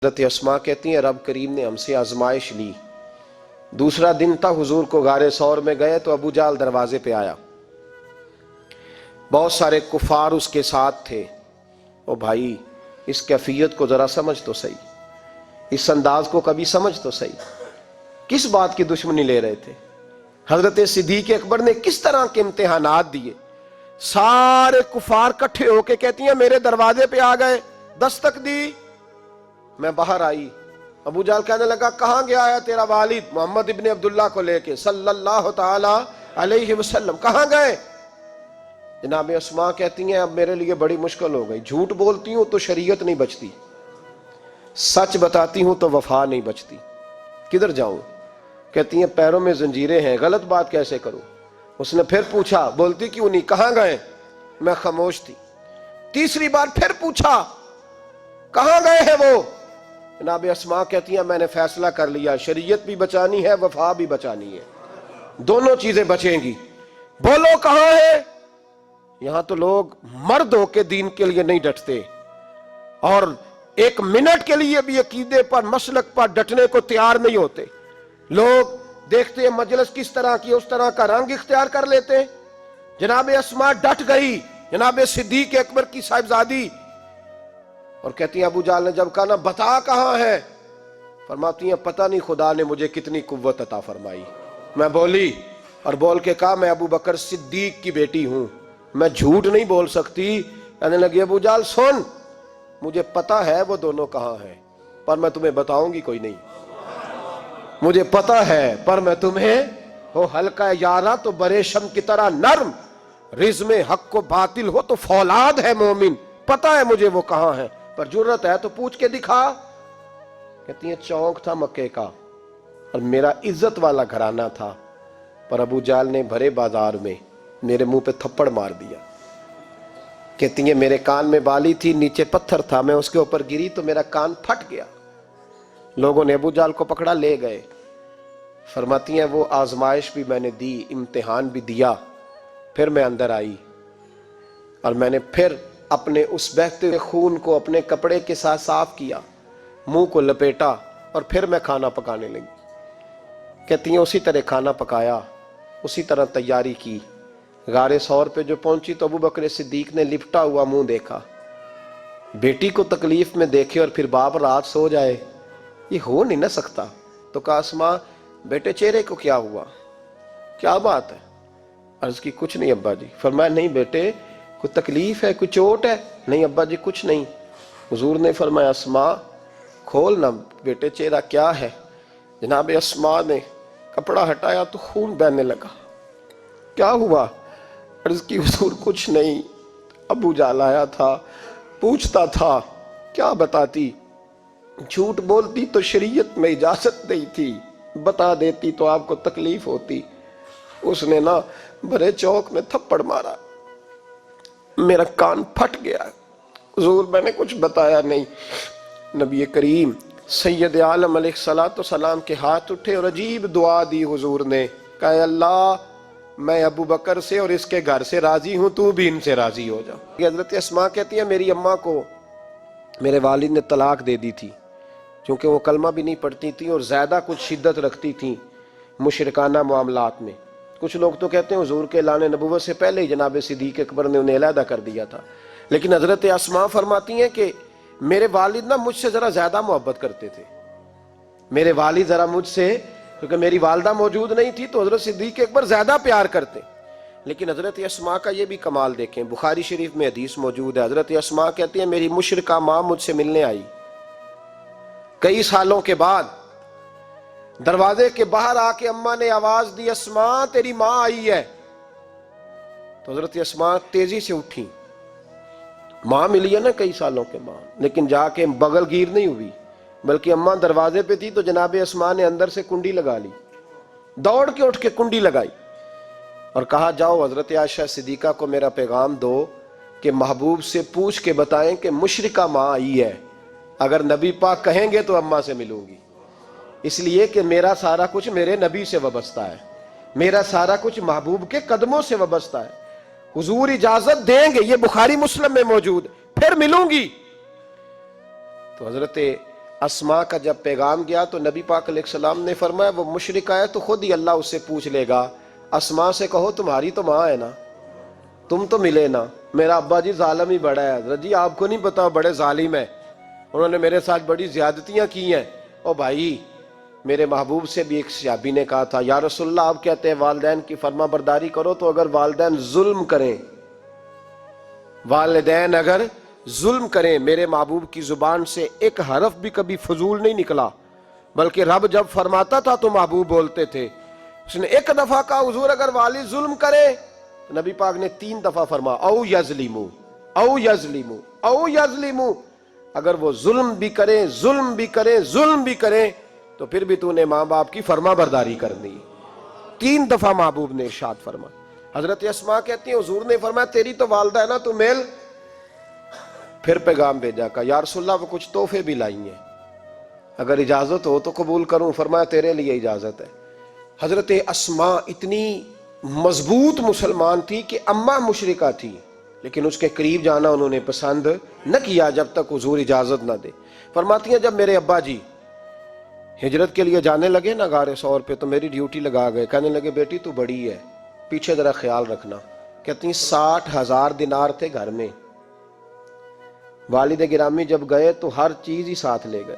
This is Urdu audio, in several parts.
حضرت اسما کہتی ہیں رب کریم نے ہم سے آزمائش لی۔ دوسرا دن تھا، حضور کو غار ثور میں گئے تو ابو جہل دروازے پہ آیا، بہت سارے کفار اس کے ساتھ تھے۔ او بھائی، اس کیفیت کو ذرا سمجھ تو صحیح، اس انداز کو کبھی سمجھ تو صحیح، کس بات کی دشمنی لے رہے تھے؟ حضرت صدیق اکبر نے کس طرح کے امتحانات دیے؟ سارے کفار کٹھے ہو کے کہتی ہیں میرے دروازے پہ آ گئے، دستک دی، میں باہر آئی۔ ابو جہل کہنے لگا کہاں گیا ہے تیرا والد محمد ابن عبداللہ کو لے کے صلی اللہ تعالی علیہ وسلم، کہاں گئے؟ جناب اسما کہتی ہیں اب میرے لیے بڑی مشکل ہو گئی، جھوٹ بولتی ہوں تو شریعت نہیں بچتی، سچ بتاتی ہوں تو وفا نہیں بچتی، کدھر جاؤں؟ کہتی ہیں پیروں میں زنجیریں ہیں، غلط بات کیسے کروں؟ اس نے پھر پوچھا، بولتی کیوں نہیں، کہاں گئے؟ میں خاموش تھی۔ تیسری بار پھر پوچھا، کہاں گئے ہیں وہ؟ جناب اسما کہتی ہیں میں نے فیصلہ کر لیا، شریعت بھی بچانی ہے، وفا بھی بچانی ہے، دونوں چیزیں بچیں گی، بولو کہاں ہے؟ یہاں تو لوگ مرد ہو کے دین کے لیے نہیں ڈٹتے، اور ایک منٹ کے لیے بھی عقیدے پر مسلک پر ڈٹنے کو تیار نہیں ہوتے۔ لوگ دیکھتے ہیں مجلس کس طرح کی، اس طرح کا رنگ اختیار کر لیتے ہیں۔ جناب اسما ڈٹ گئی، جناب صدیق اکبر کی صاحبزادی، اور کہتی ہیں ابو جہل نے جب کہا نا بتا کہاں ہے، فرماتی ہیں پتہ نہیں خدا نے مجھے کتنی قوت عطا فرمائی، میں بولی اور بول کے کہا میں ابو بکر صدیق کی بیٹی ہوں، میں جھوٹ نہیں بول سکتی۔ کہنے لگی ابو جہل سن، مجھے پتا ہے وہ دونوں کہاں ہیں، پر میں تمہیں بتاؤں گی کوئی نہیں، مجھے پتا ہے پر میں تمہیں، ہو ہلکا یارا تو بریشم کی طرح نرم، رزم حق و باطل ہو تو فولاد ہے مومن، پتا ہے مجھے وہ کہاں ہے، پر جرت ہے تو پوچھ کے دکھا۔ کہتی ہیں چونک تھا مکے کا اور میرا عزت والا گھرانہ تھا، پر ابو جہل نے بھرے بازار میں میرے منہ پہ تھپڑ مار دیا۔ کہتی ہیں میرے کان میں بالی تھی، نیچے پتھر تھا، میں اس کے اوپر گری تو میرا کان پھٹ گیا، لوگوں نے ابو جہل کو پکڑا لے گئے۔ فرماتی ہیں وہ آزمائش بھی میں نے دی، امتحان بھی دیا، پھر میں اندر آئی اور میں نے پھر اپنے اس بہتے ہوئے خون کو اپنے کپڑے کے ساتھ صاف کیا، منہ کو لپیٹا اور پھر میں کھانا پکانے لگی۔ کہتی ہیں اسی طرح کھانا پکایا، اسی طرح تیاری کی۔ غار ثور پہ جو پہنچی تو ابو بکر صدیق نے لپٹا ہوا منہ دیکھا، بیٹی کو تکلیف میں دیکھے اور پھر باپ رات سو جائے، یہ ہو نہیں نہ سکتا۔ تو کہا اسما بیٹے چہرے کو کیا ہوا، کیا بات ہے؟ عرض کی کچھ نہیں ابا جی۔ فرمایا نہیں بیٹے کوئی تکلیف ہے، کوئی چوٹ ہے؟ نہیں ابا جی کچھ نہیں۔ حضور نے فرمایا اسما کھول نہ بیٹے چہرہ کیا ہے۔ جناب اسما نے کپڑا ہٹایا تو خون بہنے لگا۔ کیا ہوا؟ عرض کی حضور کچھ نہیں، ابو جہل آیا تھا، پوچھتا تھا، کیا بتاتی؟ جھوٹ بولتی تو شریعت میں اجازت نہیں تھی، بتا دیتی تو آپ کو تکلیف ہوتی۔ اس نے نا بھرے چوک میں تھپڑ مارا، میرا کان پھٹ گیا۔ حضور میں نے کچھ بتایا نہیں۔ نبی کریم سید عالم علیہ السلام کے ہاتھ اٹھے اور عجیب دعا دی حضور نے، کہا اے اللہ میں ابو بکر سے اور اس کے گھر سے راضی ہوں، تو بھی ان سے راضی ہو جا۔ حضرت اسما کہتی ہیں میری اماں کو میرے والد نے طلاق دے دی تھی، کیونکہ وہ کلمہ بھی نہیں پڑھتی تھی اور زیادہ کچھ شدت رکھتی تھیں مشرکانہ معاملات میں۔ کچھ لوگ تو کہتے ہیں حضور کے اعلان نبوت سے پہلے ہی جناب صدیق اکبر نے انہیں علیحدہ کر دیا تھا، لیکن حضرت اسما فرماتی ہیں کہ میرے والد نا مجھ سے ذرا زیادہ محبت کرتے تھے، میرے والد ذرا مجھ سے، کیونکہ میری والدہ موجود نہیں تھی تو حضرت صدیق اکبر زیادہ پیار کرتے۔ لیکن حضرت اسما کا یہ بھی کمال دیکھیں، بخاری شریف میں حدیث موجود ہے، حضرت اسما کہتی ہیں میری مشرکہ ماں مجھ سے ملنے آئی کئی سالوں کے بعد، دروازے کے باہر آ کے اماں نے آواز دی اسما تیری ماں آئی ہے، تو حضرت اسما تیزی سے اٹھی، ماں ملی ہے نا کئی سالوں کے بعد، لیکن جا کے بغل گیر نہیں ہوئی، بلکہ اماں دروازے پہ تھی تو جناب اسما نے اندر سے کنڈی لگا لی، دوڑ کے اٹھ کے کنڈی لگائی اور کہا جاؤ حضرت عائشہ صدیقہ کو میرا پیغام دو کہ محبوب سے پوچھ کے بتائیں کہ مشرکہ ماں آئی ہے، اگر نبی پاک کہیں گے تو اماں سے ملوں گی، اس لیے کہ میرا سارا کچھ میرے نبی سے وابستہ ہے، میرا سارا کچھ محبوب کے قدموں سے وابستہ ہے، حضور اجازت دیں گے، یہ بخاری مسلم میں موجود، پھر ملوں گی۔ تو حضرت اسما کا جب پیغام گیا تو نبی پاک علیہ السلام نے فرمایا وہ مشرک ہے تو خود ہی اللہ اس سے پوچھ لے گا، اسما سے کہو تمہاری تو ماں ہے نا، تم تو ملے نا، میرا ابا جی ظالم ہی بڑا ہے، حضرت جی آپ کو نہیں پتا بڑے ظالم ہیں، انہوں نے میرے ساتھ بڑی زیادتیاں کی ہیں۔ او بھائی، میرے محبوب سے بھی ایک صحابی نے کہا تھا یا رسول اللہ آپ کہتے ہیں والدین کی فرما برداری کرو، تو اگر والدین ظلم کریں، والدین اگر ظلم کریں، میرے محبوب کی زبان سے ایک حرف بھی کبھی فضول نہیں نکلا، بلکہ رب جب فرماتا تھا تو محبوب بولتے تھے۔ اس نے ایک دفعہ کہا حضور اگر والد ظلم کرے، نبی پاک نے 3 دفعہ فرما او یظلمو او یظلمو او یظلمو، اگر وہ ظلم بھی کریں ظلم بھی کریں ظلم بھی کریں تو پھر بھی تو نے ماں باپ کی فرما برداری کرنی۔ 3 دفعہ محبوب نے ارشاد فرما۔ حضرت اسما کہتی ہیں حضور نے فرمایا تیری تو والدہ ہے نا، تو میل۔ پھر پیغام بھیجا کہ یا رسول اللہ وہ کچھ تحفے بھی لائی ہیں، اگر اجازت ہو تو قبول کروں؟ فرمایا تیرے لیے اجازت ہے۔ حضرت اسما اتنی مضبوط مسلمان تھی کہ اماں مشرکہ تھی، لیکن اس کے قریب جانا انہوں نے پسند نہ کیا جب تک حضور اجازت نہ دے۔ فرماتی ہیں جب میرے ابا جی ہجرت کے لیے جانے لگے نا غار ثور پہ، تو میری ڈیوٹی لگا گئے، کہنے لگے بیٹی تو بڑی ہے، پیچھے ذرا خیال رکھنا۔ کہتی ہیں 60,000 دینار تھے گھر میں، والد گرامی جب گئے تو ہر چیز ہی ساتھ لے گئے،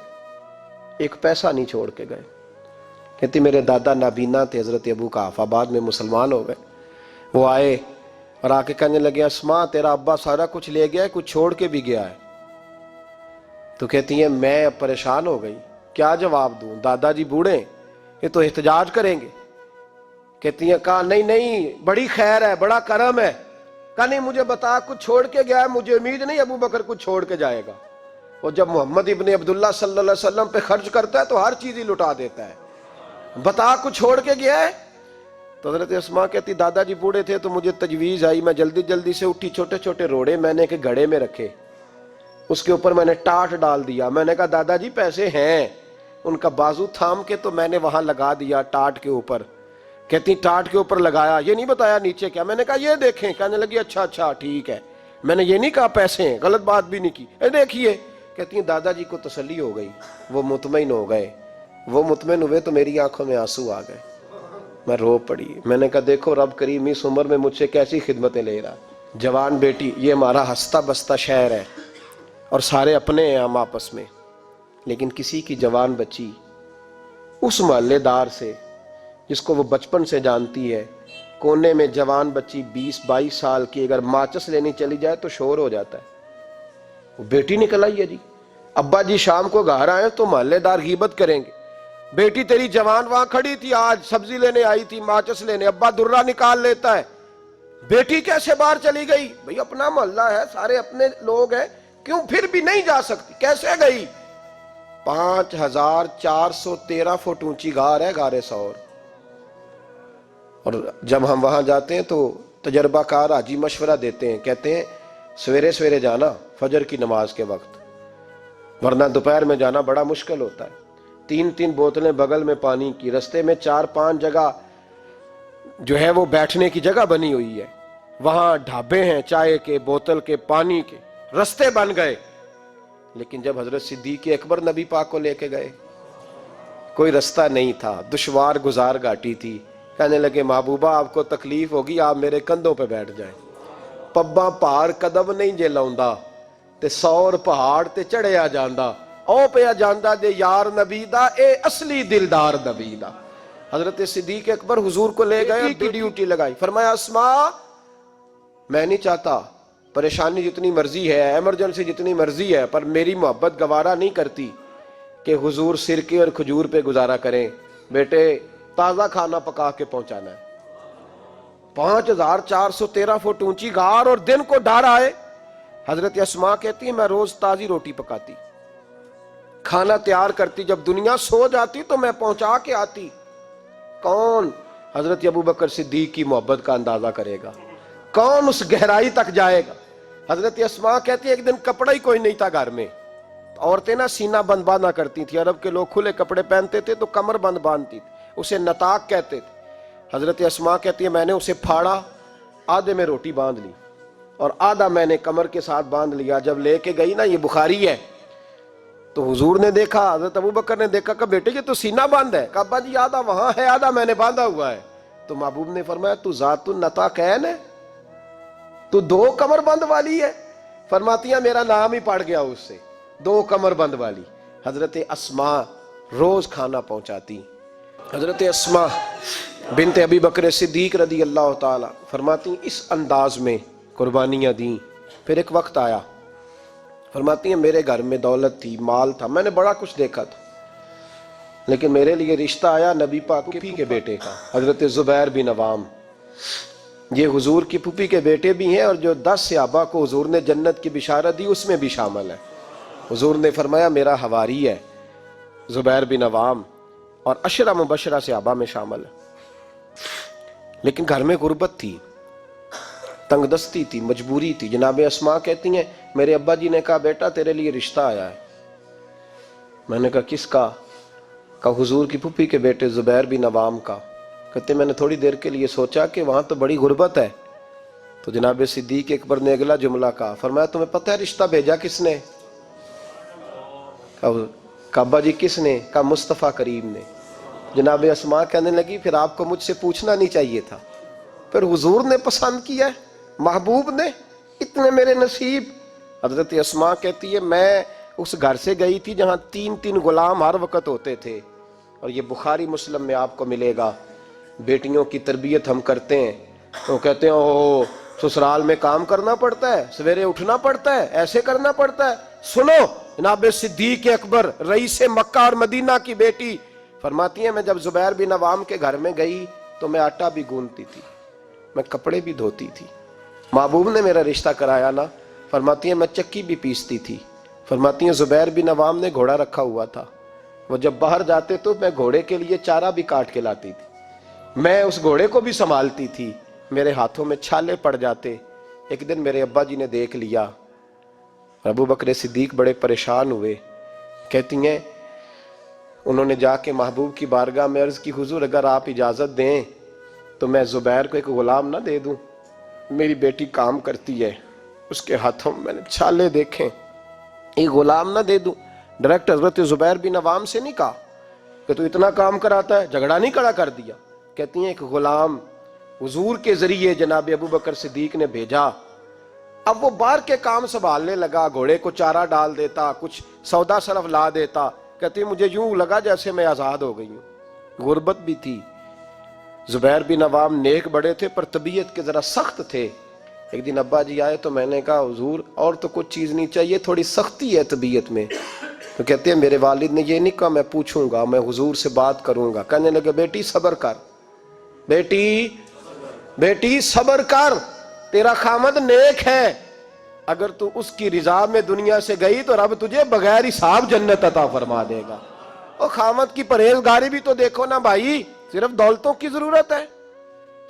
ایک پیسہ نہیں چھوڑ کے گئے۔ کہتی میرے دادا نابینا تھے حضرت ابو قحافہ، بعد میں مسلمان ہو گئے، وہ آئے اور آ کے کہنے لگے اسما تیرا ابا سارا کچھ لے گیا ہے، کچھ چھوڑ کے بھی گیا ہے۔ تو کہتی ہیں میں پریشان ہو گئی، کیا جواب دوں، دادا جی بوڑھے یہ تو احتجاج کریں گے۔ کہتی ہیں کہا نہیں نہیں بڑی خیر ہے، بڑا کرم ہے، کہا نہیں مجھے بتا کچھ چھوڑ کے گیا ہے، مجھے امید نہیں ابو بکر کچھ چھوڑ کے جائے گا، اور جب محمد ابن عبداللہ صلی اللہ علیہ وسلم پہ خرچ کرتا ہے تو ہر چیز ہی لٹا دیتا ہے، بتا کچھ چھوڑ کے گیا ہے۔ تو حضرت اسما کہتی دادا جی بوڑھے تھے تو مجھے تجویز آئی، میں جلدی جلدی سے اٹھی، چھوٹے چھوٹے روڑے میں نے کہ گھڑے میں رکھے، اس کے اوپر میں نے ٹاٹ ڈال دیا، میں نے کہا دادا جی پیسے ہیں، ان کا بازو تھام کے تو میں نے وہاں لگا دیا ٹاٹ کے اوپر۔ کہتی ٹاٹ کے اوپر لگایا، یہ نہیں بتایا نیچے کیا، میں نے کہا یہ دیکھیں، کہنے لگی اچھا اچھا ٹھیک ہے، میں نے یہ نہیں کہا پیسے ہیں، غلط بات بھی نہیں کی، اے دیکھیے۔ کہتی ہیں دادا جی کو تسلی ہو گئی، وہ مطمئن ہو گئے، وہ مطمئن ہوئے تو میری آنکھوں میں آنسو آ گئے، میں رو پڑی، میں نے کہا دیکھو رب کریم اس عمر میں مجھ سے کیسی خدمتیں لے رہا۔ جوان بیٹی، یہ ہمارا ہنستا بستا شہر ہے اور سارے اپنے ہیں ہم آپس میں، لیکن کسی کی جوان بچی اس محلے دار سے جس کو وہ بچپن سے جانتی ہے، کونے میں جوان بچی 20-22 سال کی اگر ماچس لینی چلی جائے تو شور ہو جاتا ہے، وہ بیٹی نکل آئی ہے جی، ابا جی شام کو گھر آئے تو محلے دار غیبت کریں گے، بیٹی تیری جوان وہاں کھڑی تھی آج سبزی لینے آئی تھی ماچس لینے، ابا درہ نکال لیتا ہے، بیٹی کیسے باہر چلی گئی؟ بھئی اپنا محلہ ہے، سارے اپنے لوگ ہیں، کیوں پھر بھی نہیں جا سکتی؟ کیسے گئی؟ 5413 فٹ اونچی غار ہے غار ثور، اور جب ہم وہاں جاتے ہیں تو تجربہ کار حاجی مشورہ دیتے ہیں، کہتے ہیں سویرے سویرے جانا فجر کی نماز کے وقت، ورنہ دوپہر میں جانا بڑا مشکل ہوتا ہے۔ 3 بوتلیں بغل میں پانی کی، رستے میں 4-5 جگہ جو ہے وہ بیٹھنے کی جگہ بنی ہوئی ہے، وہاں ڈھابے ہیں چائے کے، بوتل کے، پانی کے، رستے بن گئے۔ لیکن جب حضرت صدیق اکبر نبی پاک کو لے کے گئے کوئی رستہ نہیں تھا، دشوار گزار گھاٹی تھی، کہنے لگے محبوبہ آپ کو تکلیف ہوگی، آپ میرے کندھوں پہ بیٹھ جائیں، پبا پہاڑ قدم نہیں جے لاؤندا تے 100 پہاڑ تے چڑھیا جاندا، او پیا جاندا دے یار نبی دا، اے اصلی دلدار نبی دا۔ حضرت صدیق اکبر حضور کو لے گئے اور ڈیوٹی لگائی، فرمایا اسما میں نہیں چاہتا، پریشانی جتنی مرضی ہے، ایمرجنسی جتنی مرضی ہے، پر میری محبت گوارا نہیں کرتی کہ حضور سرکے اور کھجور پہ گزارا کریں، بیٹے تازہ کھانا پکا کے پہنچانا ہے۔ 5413 فٹ اونچی غار اور دن کو ڈر آئے، حضرت اسما کہتی ہے میں روز تازی روٹی پکاتی، کھانا تیار کرتی، جب دنیا سو جاتی تو میں پہنچا کے آتی۔ کون حضرت ابو بکر صدیق کی محبت کا اندازہ کرے گا؟ کون اس گہرائی تک جائے گا؟ حضرت اسما کہتی ہے ایک دن کپڑا ہی کوئی نہیں تھا گھر میں، عورتیں نا سینہ بند باندھا کرتی تھی، عرب کے لوگ کھلے کپڑے پہنتے تھے تو کمر بند باندھتی تھی، اسے نتاق کہتے تھے۔ حضرت اسما کہتی ہے میں نے اسے پھاڑا، آدھے میں روٹی باندھ لی اور آدھا میں نے کمر کے ساتھ باندھ لیا، جب لے کے گئی نا، یہ بخاری ہے، تو حضور نے دیکھا، حضرت ابوبکر نے دیکھا کہ بیٹے یہ تو سینہ بند ہے. کہ ابا جی آدھا وہاں ہے آدھا میں نے باندھا ہوا ہے. تو محبوب نے فرمایا تو ذات النطاقین ہے، تو دو کمر بند والی ہے. فرماتی ہیں میرا نام ہی پڑ گیا اس سے، دو کمر بند والی. حضرت اسماء روز کھانا پہنچاتی. حضرت اسماء بنت ابی بکر صدیق رضی اللہ تعالی فرماتی اس انداز میں قربانیاں دیں. پھر ایک وقت آیا، فرماتی ہیں میرے گھر میں دولت تھی، مال تھا، میں نے بڑا کچھ دیکھا تھا، لیکن میرے لیے رشتہ آیا نبی پاک کے پھوپھی کے بیٹے کا، حضرت زبیر بن عوام. یہ حضور کی پھوپھی کے بیٹے بھی ہیں، اور جو 10 صحابہ کو حضور نے جنت کی بشارت دی اس میں بھی شامل ہے. حضور نے فرمایا میرا حواری ہے زبیر بن عوام، اور 10 مبشرہ صحابہ میں شامل ہے. لیکن گھر میں غربت تھی، تنگ دستی تھی، مجبوری تھی. جناب اسماء کہتی ہیں میرے ابا جی نے کہا بیٹا تیرے لیے رشتہ آیا ہے. میں نے کہا کس کا؟ کہا حضور کی پھوپھی کے بیٹے زبیر بن عوام کا. کہتے میں نے تھوڑی دیر کے لیے سوچا کہ وہاں تو بڑی غربت ہے. تو جناب صدیق اکبر نے اگلا جملہ کہا، فرمایا تمہیں پتہ ہے رشتہ بھیجا کس نے؟ کہا ابا جی کس نے؟ کہا مصطفیٰ کریم نے. جناب اسماء کہنے لگی پھر آپ کو مجھ سے پوچھنا نہیں چاہیے تھا، پھر حضور نے پسند کیا ہے، محبوب نے، اتنے میرے نصیب. حضرت اسماء کہتی ہے میں اس گھر سے گئی تھی جہاں 3 غلام ہر وقت ہوتے تھے، اور یہ بخاری مسلم میں آپ کو ملے گا. بیٹیوں کی تربیت ہم کرتے ہیں تو کہتے ہیں اوہ سسرال میں کام کرنا پڑتا ہے، سویرے اٹھنا پڑتا ہے، ایسے کرنا پڑتا ہے. سنو جناب صدیق اکبر رئیس مکہ اور مدینہ کی بیٹی فرماتی ہیں میں جب زبیر بن عوام کے گھر میں گئی تو میں آٹا بھی گوندتی تھی، میں کپڑے بھی دھوتی تھی. محبوب نے میرا رشتہ کرایا نا. فرماتی ہیں میں چکی بھی پیستی تھی. فرماتی ہیں زبیر بن عوام نے گھوڑا رکھا ہوا تھا، وہ جب باہر جاتے تو میں گھوڑے کے لیے چارہ بھی کاٹ کے لاتی تھی، میں اس گھوڑے کو بھی سنبھالتی تھی. میرے ہاتھوں میں چھالے پڑ جاتے. ایک دن میرے ابا جی نے دیکھ لیا. ابو بکر صدیق بڑے پریشان ہوئے. کہتی ہیں انہوں نے جا کے محبوب کی بارگاہ میں عرض کی حضور اگر آپ اجازت دیں تو میں زبیر کو ایک غلام نہ دے دوں، میری بیٹی کام کرتی ہے، اس کے ہاتھوں میں نے چھالے دیکھیں، ایک غلام نہ دے دوں. ڈائریکٹ حضرت زبیر بن عوام سے نہیں کہا کہ تو اتنا کام کراتا ہے، جھگڑا نہیں کھڑا کر دیا. کہتی ہیں ایک غلام حضور کے ذریعے جناب ابو بکر صدیق نے بھیجا. اب وہ باہر کے کام سنبھالنے لگا، گھوڑے کو چارہ ڈال دیتا، کچھ سودا صرف لا دیتا. کہتی مجھے یوں لگا جیسے میں آزاد ہو گئی ہوں. غربت بھی تھی. زبیر بن عوام نیک بڑے تھے پر طبیعت کے ذرا سخت تھے. ایک دن ابا جی آئے تو میں نے کہا حضور اور تو کچھ چیز نہیں چاہیے، تھوڑی سختی ہے طبیعت میں. تو کہتے ہیں میرے والد نے یہ نہیں کہا میں پوچھوں گا، میں حضور سے بات کروں گا. کہنے لگے بیٹی صبر کر، بیٹی صبر کر، تیرا خامد نیک ہے، اگر تو اس کی رضا میں دنیا سے گئی تو رب تجھے بغیر حساب جنت عطا فرما دے گا. اور خامد کی پرہیزگاری بھی تو دیکھو نا بھائی، صرف دولتوں کی ضرورت ہے،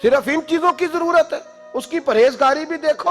صرف ان چیزوں کی ضرورت ہے، اس کی پرہیزگاری بھی دیکھو.